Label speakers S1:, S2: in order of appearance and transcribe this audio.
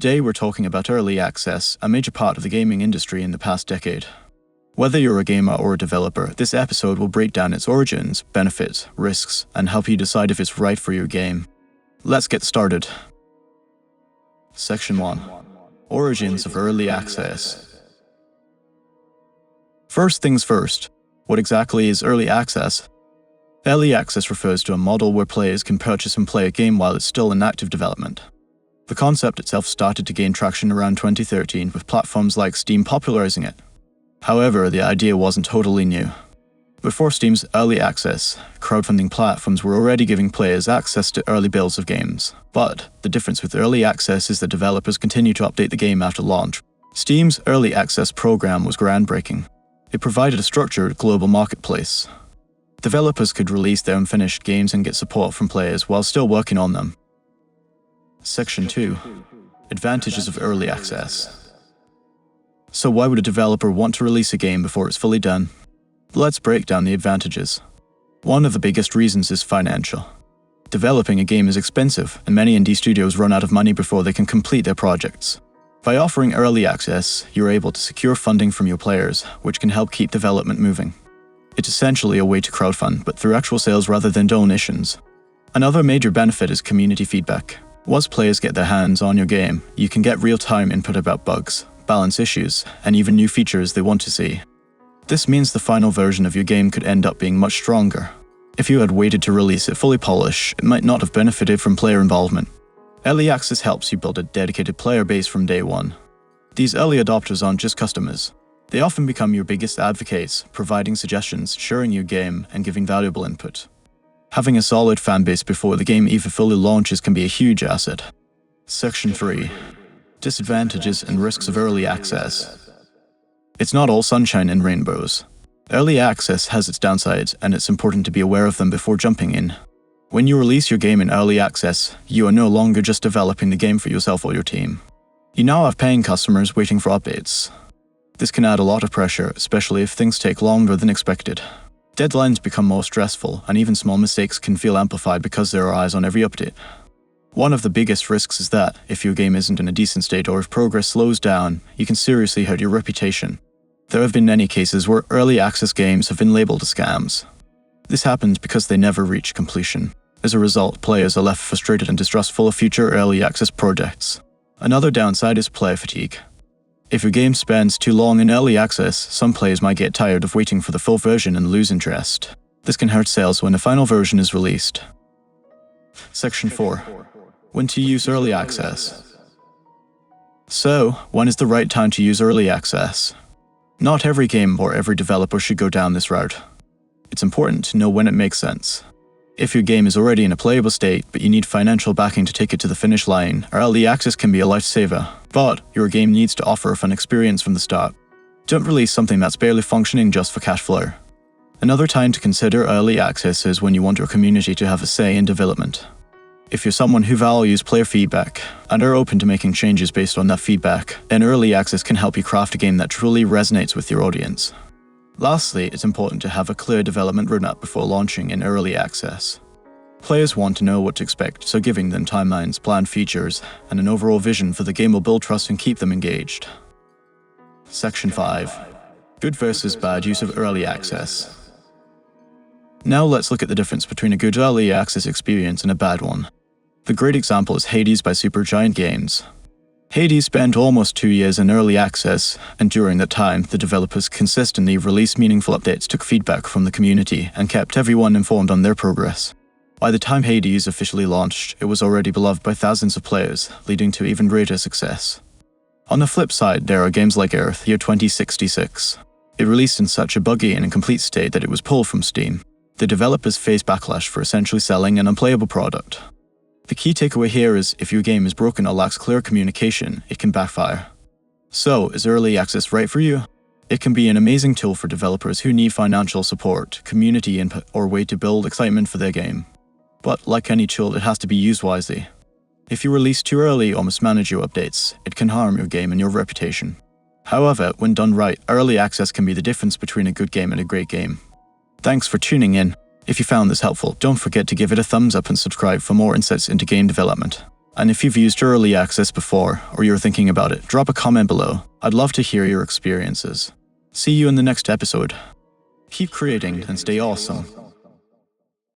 S1: Today we're talking about early access, a major part of the gaming industry in the past decade. Whether you're a gamer or a developer, this episode will break down its origins, benefits, risks, and help you decide if it's right for your game. Let's get started. Section 1. Origins of Early Access. First things first, what exactly is early access? Early access refers to a model where players can purchase and play a game while it's still in active development. The concept itself started to gain traction around 2013 with platforms like Steam popularizing it. However, the idea wasn't totally new. Before Steam's early access, crowdfunding platforms were already giving players access to early builds of games. But the difference with early access is that developers continue to update the game after launch. Steam's early access program was groundbreaking. It provided a structured global marketplace. Developers could release their unfinished games and get support from players while still working on them. Section 2. Advantages of Early Access. So why would a developer want to release a game before it's fully done? Let's break down the advantages. One of the biggest reasons is financial. Developing a game is expensive, and many indie studios run out of money before they can complete their projects. By offering early access, you're able to secure funding from your players, which can help keep development moving. It's essentially a way to crowdfund, but through actual sales rather than donations. Another major benefit is community feedback. Once players get their hands on your game, you can get real-time input about bugs, balance issues, and even new features they want to see. This means the final version of your game could end up being much stronger. If you had waited to release it fully polished, it might not have benefited from player involvement. Early access helps you build a dedicated player base from day one. These early adopters aren't just customers. They often become your biggest advocates, providing suggestions, sharing your game, and giving valuable input. Having a solid fanbase before the game even fully launches can be a huge asset. Section 3. Disadvantages and risks of early access. It's not all sunshine and rainbows. Early access has its downsides, and it's important to be aware of them before jumping in. When you release your game in early access, you are no longer just developing the game for yourself or your team. You now have paying customers waiting for updates. This can add a lot of pressure, especially if things take longer than expected. Deadlines become more stressful, and even small mistakes can feel amplified because there are eyes on every update. One of the biggest risks is that, if your game isn't in a decent state or if progress slows down, you can seriously hurt your reputation. There have been many cases where early access games have been labeled as scams. This happens because they never reach completion. As a result, players are left frustrated and distrustful of future early access projects. Another downside is player fatigue. If your game spends too long in early access, some players might get tired of waiting for the full version and lose interest. This can hurt sales when the final version is released. Section 4. When to use early access. So, when is the right time to use early access? Not every game or every developer should go down this route. It's important to know when it makes sense. If your game is already in a playable state, but you need financial backing to take it to the finish line, early access can be a lifesaver. But your game needs to offer a fun experience from the start. Don't release something that's barely functioning just for cash flow. Another time to consider early access is when you want your community to have a say in development. If you're someone who values player feedback and are open to making changes based on that feedback, then early access can help you craft a game that truly resonates with your audience. Lastly, it's important to have a clear development roadmap before launching in early access. Players want to know what to expect, so giving them timelines, planned features, and an overall vision for the game will build trust and keep them engaged. Section 5. Good versus bad use of early access. Now let's look at the difference between a good early access experience and a bad one. The great example is Hades by Supergiant Games. Hades spent almost 2 years in early access, and during that time, the developers consistently released meaningful updates, took feedback from the community, and kept everyone informed on their progress. By the time Hades officially launched, it was already beloved by thousands of players, leading to even greater success. On the flip side, there are games like Earth, Year 2066. It released in such a buggy and incomplete state that it was pulled from Steam. The developers faced backlash for essentially selling an unplayable product. The key takeaway here is, if your game is broken or lacks clear communication, it can backfire. So, is early access right for you? It can be an amazing tool for developers who need financial support, community input, or a way to build excitement for their game. But like any tool, it has to be used wisely. If you release too early or mismanage your updates, it can harm your game and your reputation. However, when done right, early access can be the difference between a good game and a great game. Thanks for tuning in. If you found this helpful, don't forget to give it a thumbs up and subscribe for more insights into game development. And if you've used early access before, or you're thinking about it, drop a comment below. I'd love to hear your experiences. See you in the next episode. Keep creating and stay awesome.